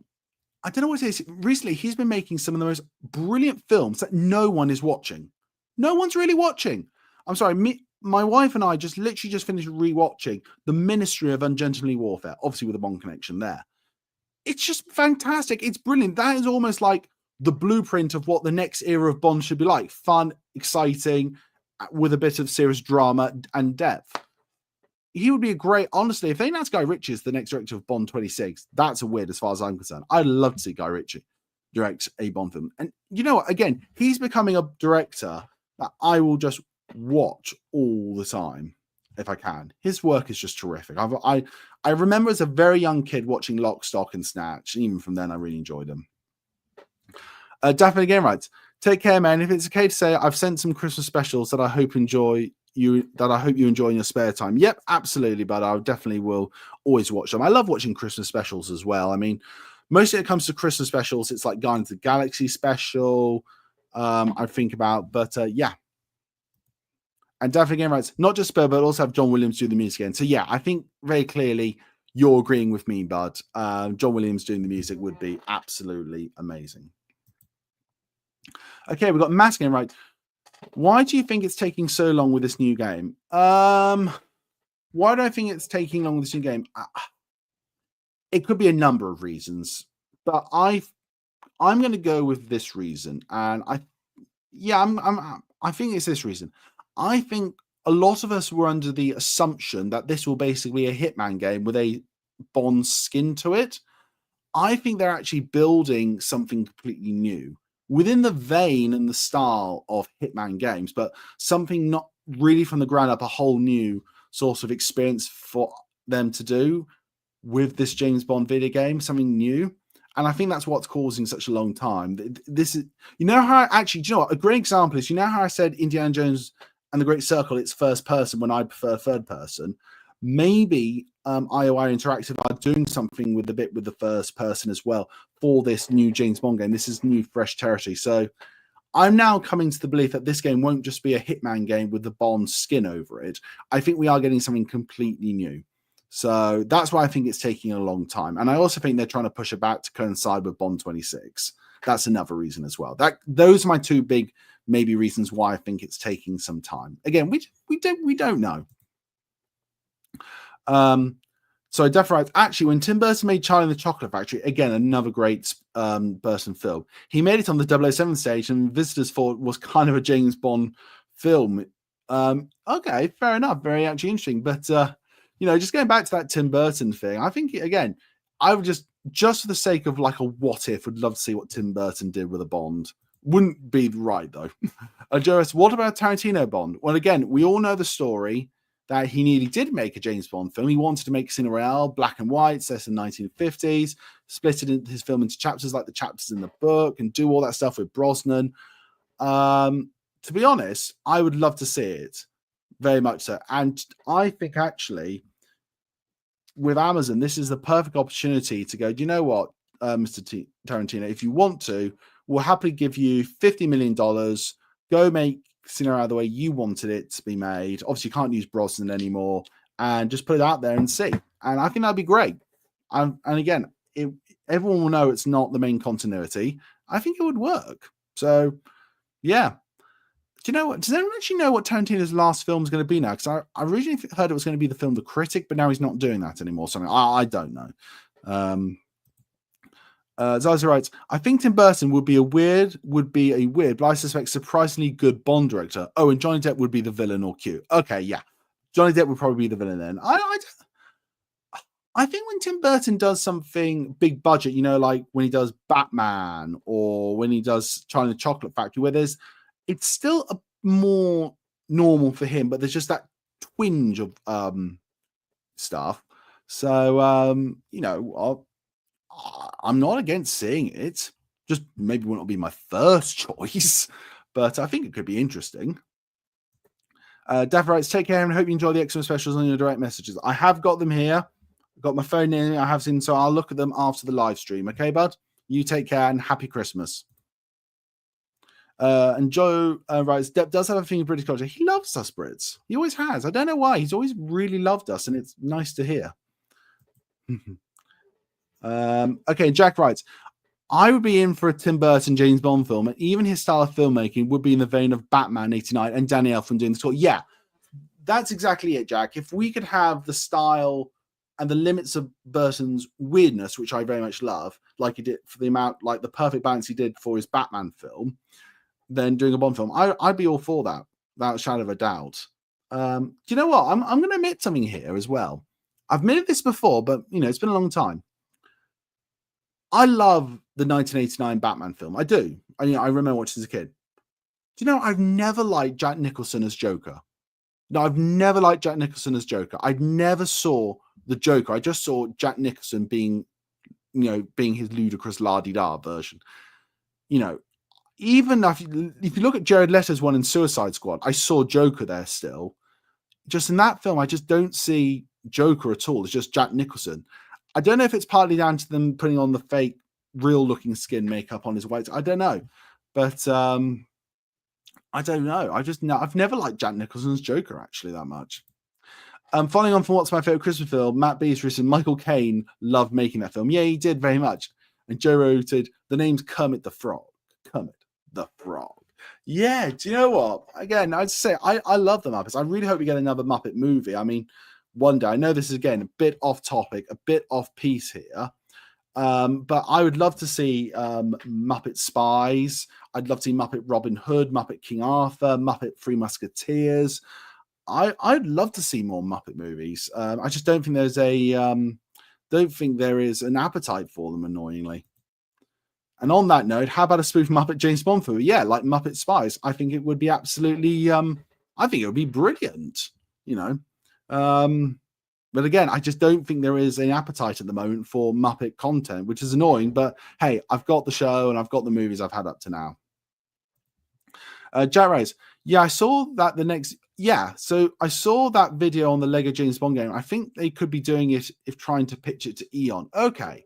I don't know what it is. Recently, he's been making some of the most brilliant films that no one is watching. No one's really watching. I'm sorry, my wife and I just literally finished rewatching The Ministry of Ungentlemanly Warfare, obviously with a Bond connection there. It's just fantastic. It's brilliant. That is almost like the blueprint of what the next era of Bond should be like. Fun, exciting, with a bit of serious drama and depth. He would be a great, honestly, if they announced Guy Ritchie as the next director of Bond 26, that's a weird as far as I'm concerned. I'd love to see Guy Ritchie direct a Bond film. And you know what? Again, he's becoming a director that I will just watch all the time if I can. His work is just terrific. I remember as a very young kid watching Lock, Stock and Snatch. And even from then, I really enjoyed them. Daphne again writes, take care, man. If it's okay to say, I've sent some Christmas specials that I hope you enjoy in your spare time. Yep, absolutely, but I definitely will always watch them. I love watching Christmas specials as well. I mean, mostly when it comes to Christmas specials, it's like Guardians of the Galaxy special, I think about, but yeah. And Daphne again writes, not just Spur, but also have John Williams do the music again. So yeah, I think very clearly you're agreeing with me, bud. John Williams doing the music would be absolutely amazing. Okay, we've got Matt again, right? Why do you think it's taking so long with this new game? Why do I think it's taking long with this new game? It could be a number of reasons, but I'm going to go with this reason, and I think it's this reason. I think a lot of us were under the assumption that this will basically be a Hitman game with a Bond skin to it. I think they're actually building something completely new within the vein and the style of Hitman games, but something not really from the ground up, a whole new sort of experience for them to do with this James Bond video game, something new. And I think that's what's causing such a long time. This is, how do you know what? A great example is, how I said Indiana Jones and the Great Circle, it's first person when I prefer third person. Maybe IOI Interactive are doing something with the first person as well for this new James Bond game. This is new, fresh territory. So I'm now coming to the belief that this game won't just be a Hitman game with the Bond skin over it. I think we are getting something completely new. So that's why I think it's taking a long time. And I also think they're trying to push it back to coincide with Bond 26. That's another reason as well. Those are my two big maybe reasons why I think it's taking some time. Again, we don't know. So definitely, actually, when Tim Burton made Charlie and the Chocolate Factory, again, another great Burton film, he made it on the 007 stage, and visitors thought it was kind of a James Bond film. Okay, fair enough. Very actually interesting. But, just going back to that Tim Burton thing, I think, again, I would just for the sake of like a what if, would love to see what Tim Burton did with a Bond. Wouldn't be right, though. Joris, what about Tarantino Bond? Well, again, we all know the story that he nearly did make a James Bond film. He wanted to make Casino Royale, black and white, set in the 1950s, split his film into chapters like the chapters in the book, and do all that stuff with Brosnan. To be honest, I would love to see it. Very much so. And I think actually, with Amazon, this is the perfect opportunity to go, do you know what, Mr. Tarantino, if you want to, we'll happily give you $50 million. Go make Casino the way you wanted it to be made. Obviously, you can't use Brosnan anymore, and just put it out there and see. And I think that'd be great. And again, everyone will know it's not the main continuity. I think it would work. So, yeah. Do you know what? Does anyone actually know what Tarantino's last film is going to be now? Because I originally heard it was going to be the film The Critic, but now he's not doing that anymore. So I don't know. Zaza writes, I think Tim Burton would be a weird, but I suspect surprisingly good Bond director. Oh, and Johnny Depp would be the villain or Q. Okay, yeah. Johnny Depp would probably be the villain then. I think when Tim Burton does something big budget, like when he does Batman or when he does Charlie and the Chocolate Factory, where it's still a more normal for him, but there's just that twinge of stuff. So I'm not against seeing it. Just maybe will not be my first choice, but I think it could be interesting. Daff writes, take care and hope you enjoy the Xmas specials on your direct messages. I have got them here. I've got my phone in. I have seen, so I'll look at them after the live stream. Okay, bud? You take care and happy Christmas. And Joe writes, Depp does have a thing in British culture. He loves us Brits. He always has. I don't know why. He's always really loved us, and it's nice to hear. Okay, Jack writes, I would be in for a Tim Burton James Bond film, and even his style of filmmaking would be in the vein of Batman 89 and Danny Elfman doing the tour. Yeah, that's exactly it, Jack. If we could have the style and the limits of Burton's weirdness, which I very much love, like he did for the amount, like the perfect balance he did for his Batman film, then doing a Bond film, I'd be all for that, without a shadow of a doubt. Do you know what? I'm going to admit something here as well. I've admitted this before, but it's been a long time. I love the 1989 Batman film. I do. I remember watching as a kid. Do you know, I've never liked Jack Nicholson as Joker. No, I've never liked Jack Nicholson as Joker. I never saw the Joker. I just saw Jack Nicholson being his ludicrous la-di-da version. Even if you look at Jared Leto's one in Suicide Squad, I saw Joker there still. Just in that film, I just don't see Joker at all. It's just Jack Nicholson. I don't know if it's partly down to them putting on the fake, real-looking skin makeup on his white. I don't know, but I don't know. I've never liked Jack Nicholson's Joker actually that much. Following on from what's my favorite Christmas film, Matt Beatrice and Michael Caine loved making that film. Yeah, he did very much. And Joe wrote, the name's Kermit the Frog. Kermit the Frog. Yeah, do you know what? Again, I'd say I love the Muppets. I really hope we get another Muppet movie. I mean, one day. I know this is, again, a bit off topic, a bit off piece here. But I would love to see Muppet Spies. I'd love to see Muppet Robin Hood, Muppet King Arthur, Muppet Three Musketeers. I'd love to see more Muppet movies. I just don't think there is an appetite for them, annoyingly. And on that note, how about a spoof Muppet James Bond film? Yeah, like Muppet Spies. I think it would be absolutely. I think it would be brilliant. But again, I just don't think there is an appetite at the moment for Muppet content, which is annoying. But hey, I've got the show and I've got the movies I've had up to now. Jack Rose, yeah, I saw that so I saw that video on the Lego James Bond game. I think they could be doing it if trying to pitch it to Eon. Okay,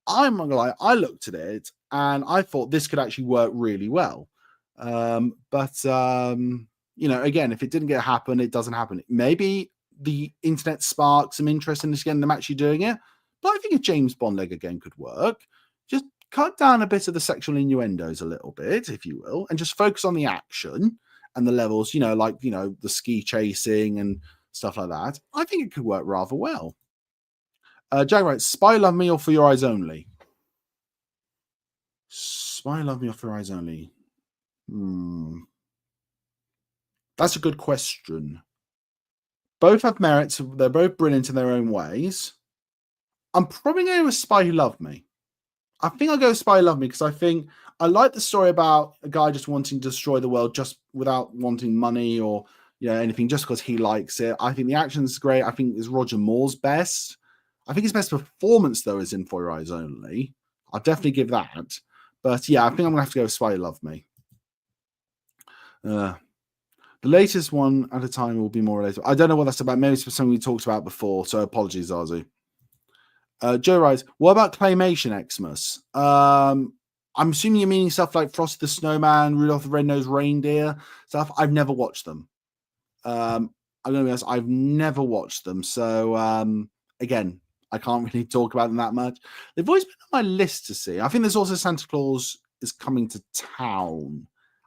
I'm not gonna lie, I looked at it and I thought this could actually work really well. But again, if it didn't get happen, it doesn't happen. Maybe the internet sparked some interest in this again, them actually doing it. But I think a James Bond Lego game could work. Just cut down a bit of the sexual innuendos a little bit, if you will, and just focus on the action and the levels, the ski chasing and stuff like that. I think it could work rather well. Jack writes, Spy Love Me or For Your Eyes Only? Spy Love Me or For Your Eyes Only? That's a good question. Both have merits. They're both brilliant in their own ways. I'm probably going with Spy Who Loved Me. I think I'll go with Spy Who Loved Me because I think I like the story about a guy just wanting to destroy the world just without wanting money or anything, just because he likes it. I think the action's great. I think it's Roger Moore's best. I think his best performance, though, is in For Your Eyes Only. I'll definitely give that. But yeah, I think I'm going to have to go with Spy Who Loved Me. The latest one at a time will be more related. I don't know what that's about. Maybe it's something we talked about before, so apologies, Zazu. Joe writes, what about Claymation Xmas? I'm assuming you're meaning stuff like Frosty the Snowman, Rudolph the Red-Nosed Reindeer stuff. I've never watched them. I'm going to be honest, I've never watched them. So, again, I can't really talk about them that much. They've always been on my list to see. I think there's also Santa Claus is Coming to Town.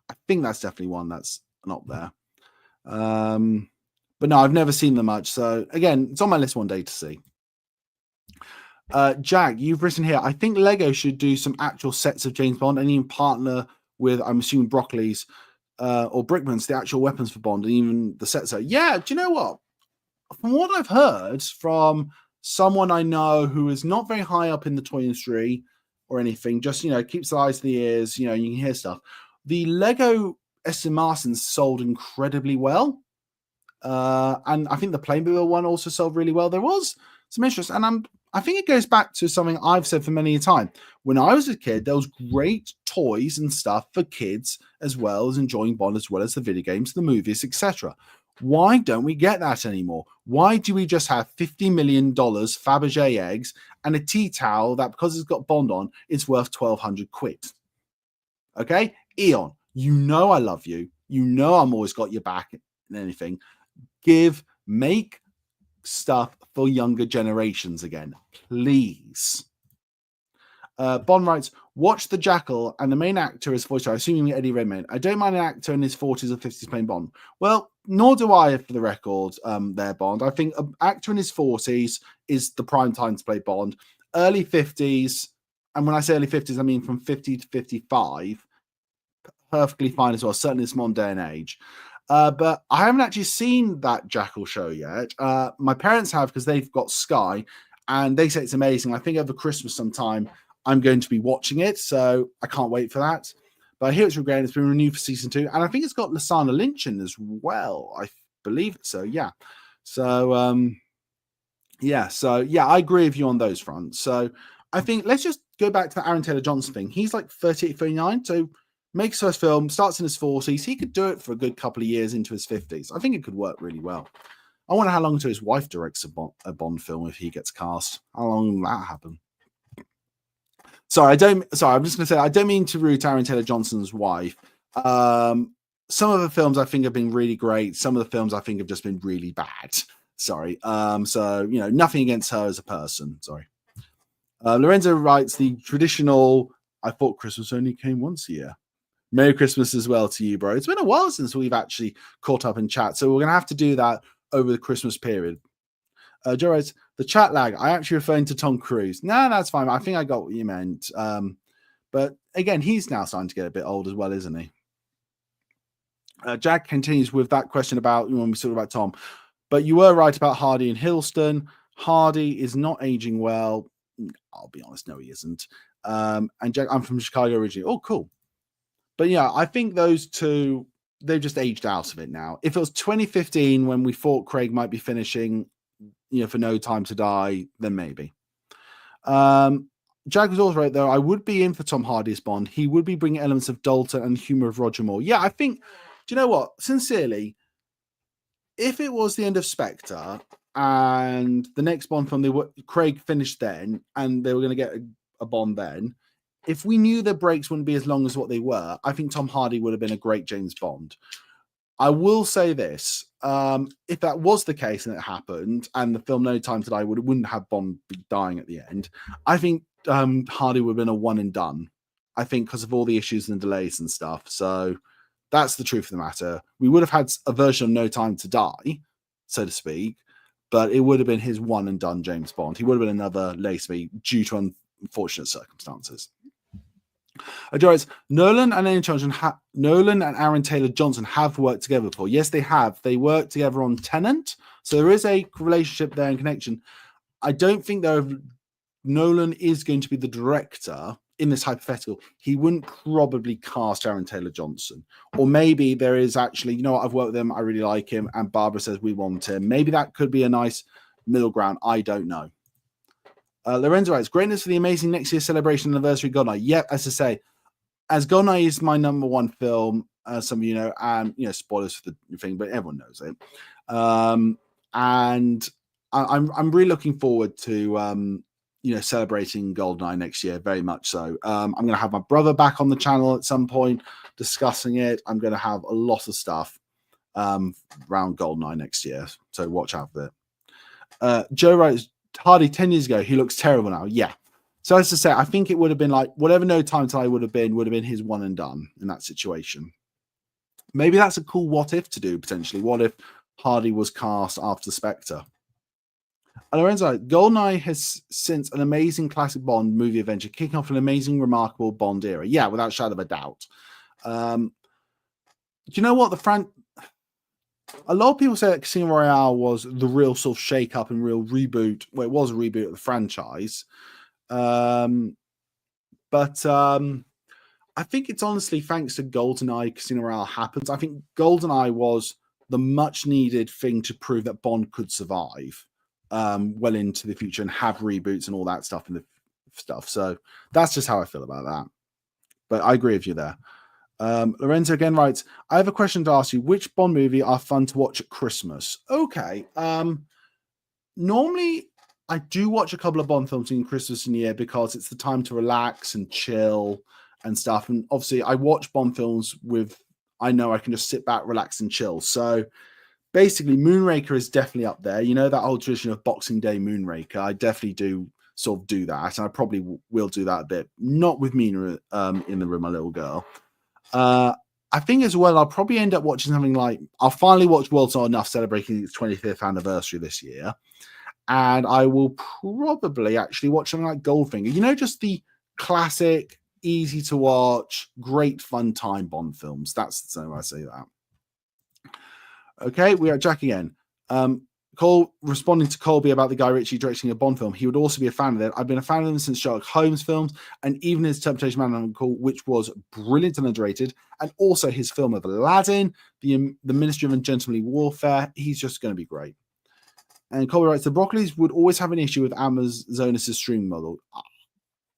I think that's definitely one that's not there. But no, I've never seen them much. So again, it's on my list one day to see. Jack, you've written here, I think Lego should do some actual sets of James Bond and even partner with, I'm assuming, Broccoli's or Brickman's, the actual weapons for Bond and even the sets. Yeah, do you know what? from what I've heard from someone I know who is not very high up in the toy industry or anything, just, keeps the eyes to the ears, you can hear stuff. The Lego Aston Martins sold incredibly well. And I think the Playmobil one also sold really well. There was some interest, and I think it goes back to something I've said for many a time. When I was a kid, there was great toys and stuff for kids, as well as enjoying Bond, as well as the video games, the movies, etc. Why don't we get that anymore? Why do we just have $50 million Fabergé eggs and a tea towel that, because it's got Bond on, is worth 1,200 quid? Okay, Eon, I love you. I'm always got your back and anything. Make stuff for younger generations again, please. Bond writes, watch The Jackal, and the main actor is voiced by, assuming Eddie Redmayne. I don't mind an actor in his 40s or 50s playing Bond. Well, nor do I, for the record, there, Bond. I think an actor in his 40s is the prime time to play Bond. Early 50s, and when I say early 50s, I mean from 50 to 55, perfectly fine as well, certainly in this modern day and age. But I haven't actually seen that Jackal show yet. My parents have, because they've got Sky, and they say it's amazing. I think over Christmas sometime, I'm going to be watching it, so I can't wait for that. But I hear it's regretting. It's been renewed for season 2, and I think it's got Lashana Lynch in as well. I believe so. Yeah. So I agree with you on those fronts. So I think let's just go back to the Aaron Taylor Johnson thing. He's like 38, 39, so makes first film, starts in his 40s. He could do it for a good couple of years into his 50s. I think it could work really well. I wonder how long until his wife directs a Bond film if he gets cast. How long will that happen? I'm just going to say, I don't mean to root Aaron Taylor Johnson's wife. Some of the films I think have been really great. Some of the films I think have just been really bad. Sorry. Nothing against her as a person. Sorry. Lorenzo writes, the traditional, I thought Christmas only came once a year. Merry Christmas as well to you, bro. It's been a while since we've actually caught up in chat, so we're going to have to do that over the Christmas period. Joe writes, the chat lag. I actually referring to Tom Cruise. No, that's fine. I think I got what you meant. But again, he's now starting to get a bit old as well, isn't he? Jack continues with that question about when we talk about Tom. But you were right about Hardy and Hiddleston. Hardy is not aging well. I'll be honest, no, he isn't. And Jack, I'm from Chicago originally. Oh, cool. But yeah, I think those two, they've just aged out of it now. If it was 2015 when we thought Craig might be finishing, for No Time to Die, then maybe. Jack was also right, though. I would be in for Tom Hardy's Bond. He would be bringing elements of Dalton and humor of Roger Moore. Yeah, I think, do you know what? Sincerely, if it was the end of Spectre and the next Bond film, Craig finished then, and they were going to get a Bond then, if we knew the breaks wouldn't be as long as what they were, I think Tom Hardy would have been a great James Bond. I will say this, if that was the case and it happened, and the film No Time to Die wouldn't have Bond be dying at the end, I think Hardy would have been a one and done. I think because of all the issues and delays and stuff. So that's the truth of the matter. We would have had a version of No Time to Die, so to speak, but it would have been his one and done James Bond. He would have been another Lacey due to unfortunate circumstances. Nolan and Aaron Taylor Johnson have worked together before. Yes, they have. They worked together on Tenet, so there is a relationship there and connection. I don't think Nolan is going to be the director in this hypothetical. He wouldn't probably cast Aaron Taylor Johnson, or maybe there is actually, I've worked with him, I really like him, and Barbara says we want him. Maybe that could be a nice middle ground. I don't know. Lorenzo writes, greatness for the amazing next year's celebration anniversary Goldeneye. Yep, as I say, as Goldeneye is my number one film, some of you know, and spoilers for the thing, but everyone knows it. And I'm really looking forward to celebrating Goldeneye next year, very much so. I'm going to have my brother back on the channel at some point discussing it. I'm going to have a lot of stuff around Goldeneye next year, so watch out for it. Joe writes, Hardy 10 years ago, he looks terrible now. Yeah. So as I say, I think it would have been like whatever No Time to Die would have been his one and done in that situation. Maybe that's a cool what if to do potentially. What if Hardy was cast after Spectre? Lorenzo, Goldeneye has since an amazing classic Bond movie adventure, kicking off an amazing, remarkable Bond era. Yeah, without a shadow of a doubt. Do you know what A lot of people say that Casino Royale was the real sort of shake up and real reboot. Well, it was a reboot of the franchise. But I think it's honestly thanks to Goldeneye Casino Royale happens. I think Goldeneye was the much needed thing to prove that Bond could survive well into the future and have reboots and all that stuff in the stuff. So that's just how I feel about that. But I agree with you there. Lorenzo again writes, I have a question to ask you. Which Bond movie are fun to watch at Christmas? Okay. Normally, I do watch a couple of Bond films in Christmas and New Year because it's the time to relax and chill and stuff. And obviously, I watch Bond films I know I can just sit back, relax, and chill. So basically, Moonraker is definitely up there. You know, that old tradition of Boxing Day Moonraker. I definitely do sort of do that. And I probably will do that a bit. Not with Mina in the room, my little girl. I think as well, I'll probably end up watching something like, I'll finally watch World's Not Enough celebrating its 25th anniversary this year. And I will probably actually watch something like Goldfinger. You know, just the classic, easy to watch, great fun time Bond films. That's the way I say that. Okay, we are Jack again. Cole responding to Colby about the Guy Ritchie directing a Bond film. He would also be a fan of it. I've been a fan of him since Sherlock Holmes films and even his Temptation Man Uncle, which was brilliant and underrated, and also his film of Aladdin, the Ministry of Ungentlemanly Warfare. He's just going to be great. And Colby writes, the Broccolis would always have an issue with Amazonas' streaming model.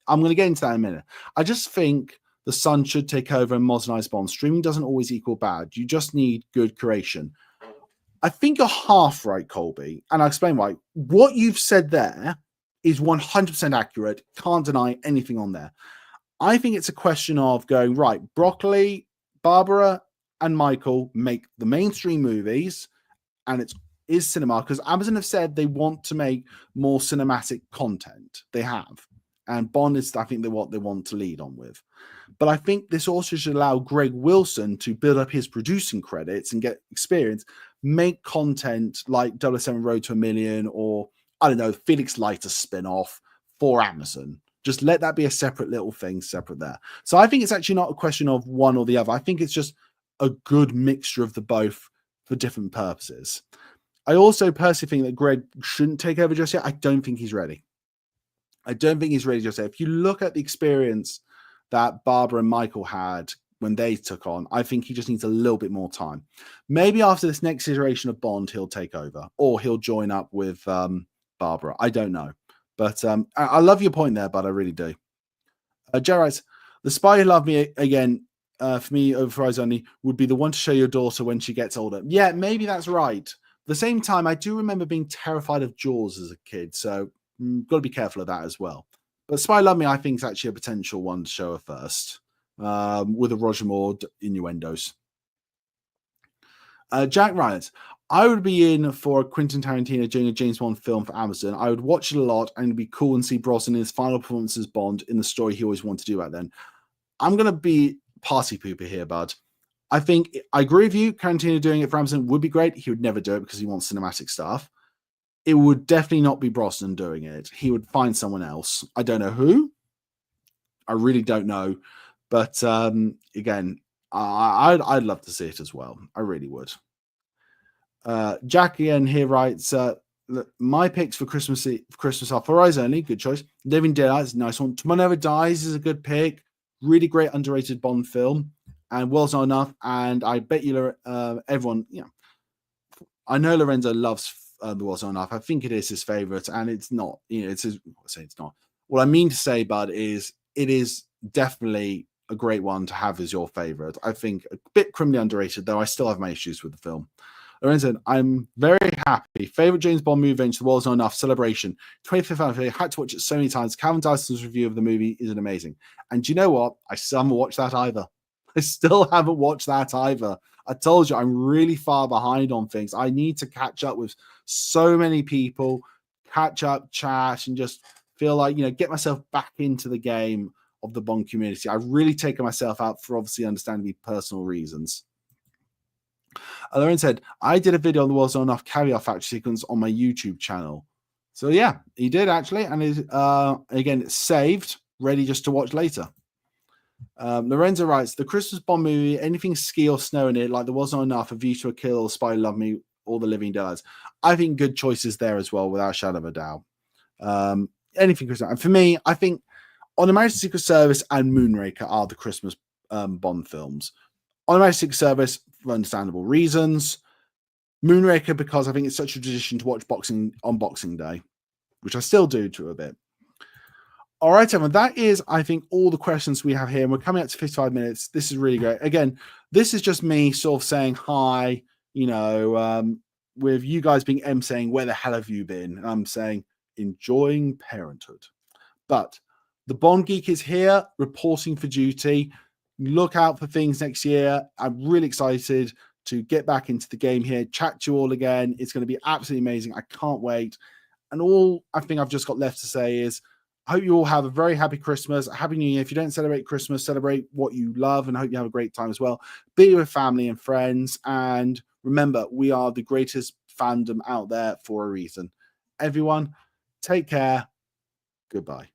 I'm going to get into that in a minute. I just think the Sun should take over and modernize Bond. Streaming doesn't always equal bad. You just need good curation. I think you're half right, Colby, and I'll explain why. What you've said there is 100% accurate. Can't deny anything on there. I think it's a question of going, right, Broccoli, Barbara, and Michael make the mainstream movies, and it is cinema, because Amazon have said they want to make more cinematic content. They have. And Bond is, I think, what they want to lead on with. But I think this also should allow Greg Wilson to build up his producing credits and get experience, make content like 007 Road to a Million or, I don't know, Felix Leiter spin-off for Amazon. Just let that be a separate little thing, separate there. So I think it's actually not a question of one or the other. I think it's just a good mixture of the both for different purposes. I also personally think that Greg shouldn't take over just yet. I don't think he's ready. I don't think he's ready just yet. If you look at the experience that Barbara and Michael had when they took on, I think he just needs a little bit more time. Maybe after this next iteration of Bond, he'll take over or he'll join up with Barbara. I don't know. But I love your point there, but I really do. Jerry, the Spy Who Loved Me, again, for me, over for Eyes Only, would be the one to show your daughter when she gets older. Yeah, maybe that's right. At the same time, I do remember being terrified of Jaws as a kid, so got to be careful of that as well. But Spy Love Me, I think, is actually a potential one to show her first, with the Roger Moore innuendos. Jack Ryan, I would be in for Quentin Tarantino doing a James Bond film for Amazon. I would watch it a lot, and it'd be cool and see Brosnan in his final performance as Bond in the story he always wanted to do back then. I'm going to be party pooper here, bud. I think I agree with you. Tarantino doing it for Amazon would be great. He would never do it because he wants cinematic stuff. It would definitely not be Brosnan doing it. He would find someone else. I don't know who. I really don't know. But again, I'd love to see it as well. I really would. Jack again here writes, my picks for Christmas are For Eyes Only, good choice. Living Daylight is a nice one. Tomorrow Never Dies is a good pick. Really great underrated Bond film. And World's Not Enough. And I bet you everyone, I know Lorenzo loves The World's Not Enough. I think it is his favorite, and it's not. It's not. What I mean to say, bud, is it is definitely a great one to have as your favorite. I think a bit criminally underrated, though. I still have my issues with the film. Lorenzo, I'm very happy. Favorite James Bond movie venture, The World's Not Enough celebration. 25th anniversary. Had to watch it so many times. Calvin Dyson's review of the movie is amazing. And do you know what? I still haven't watched that either. I told you I'm really far behind on things. I need to catch up with so many people, catch up, chat, and just feel like, get myself back into the game of the Bond community. I've really taken myself out for obviously understandably personal reasons. Lauren said, I did a video on The World's Not Enough caviar factory sequence on my YouTube channel. So yeah, he did actually. And again, it's saved, ready just to watch later. Lorenzo writes, the Christmas Bond movie, anything ski or snow in it, like there wasn't enough, A View to a Kill, Spy Love Me, All the Living Daylights. I think good choices there as well, without a shadow of a doubt. Anything Christmas. And for me, I think On a Majesty's Secret Service and Moonraker are the Christmas Bond films. On a Majesty's Secret Service, for understandable reasons. Moonraker, because I think it's such a tradition to watch on Boxing Day, which I still do to a bit. All right, everyone, that is, I think, all the questions we have here. And we're coming up to 55 minutes. This is really great. Again, this is just me sort of saying hi, with you guys being saying, where the hell have you been? And I'm saying, enjoying parenthood. But the Bond Geek is here, reporting for duty. Look out for things next year. I'm really excited to get back into the game here, chat to you all again. It's going to be absolutely amazing. I can't wait. And all I think I've just got left to say is, I hope you all have a very happy Christmas, a happy New Year. If you don't celebrate Christmas, celebrate what you love, and hope you have a great time as well. Be with family and friends. And remember, we are the greatest fandom out there for a reason. Everyone, take care. Goodbye.